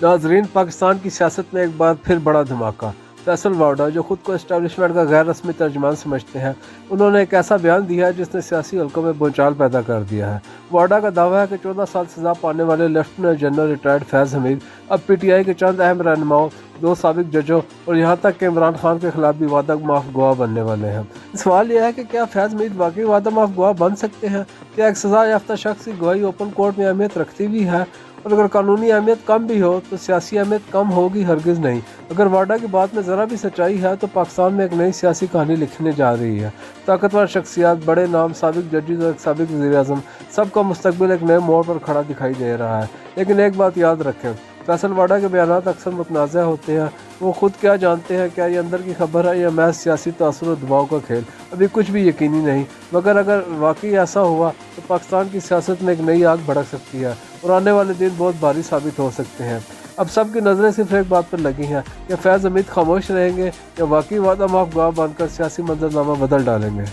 नाजरीन, पाकिस्तान की सियासत में एक बार फिर बड़ा धमाका। फैसल वाडा, जो खुद को इस्टेब्लिशमेंट का गैर रस्मी तर्जमान समझते हैं, उन्होंने एक ऐसा बयान दिया है जिसने सियासी हल्कों में भूचाल पैदा कर दिया है। वाडा का दावा है कि 14 साल सजा पाने वाले लेफ्टिनेंट जनरल रिटायर्ड फैज़ हमीद अब PTI के चंद अहम रहनुमाओं, 2 साबिक जजों और यहाँ तक कि इमरान खान के खिलाफ भी वादा माफ गवाह बनने वाले हैं। सवाल यह है कि क्या फैज़ हमीद वाकई वादा माफ गवाह बन सकते हैं? क्या एक सजा याफ्ता शख्स की गवाही ओपन कोर्ट में अहमियत रखती भी है? और अगर कानूनी अहमियत कम भी हो तो सियासी अहमियत कम होगी? हरगिज़ नहीं। अगर वाडा की बात में ज़रा भी सच्चाई है तो पाकिस्तान में एक नई सियासी कहानी लिखने जा रही है। ताकतवर शख्सियात, बड़े नाम, साबिक जजेस और एक साबिक वज़ीर-ए-आज़म, सबका मुस्तकबिल एक नए मोड़ पर खड़ा दिखाई दे रहा है। लेकिन एक बात याद रखें, फैसल वाडा के बयानात अक्सर मुतनाज़ा होते हैं। वो खुद क्या जानते हैं? क्या ये अंदर की खबर है या महज सियासी तासुर और दबाव का खेल? अभी कुछ भी यकीनी नहीं, मगर अगर वाकई ऐसा हुआ तो पाकिस्तान की सियासत में एक नई आग भड़क सकती है और आने वाले दिन बहुत भारी साबित हो सकते हैं। अब सब की नज़रें सिर्फ एक बात पर लगी हैं कि फैज़ हमीद खामोश रहेंगे या वाकई वादा माफ गवाह बनकर सियासी मंजरनामा बदल डालेंगे।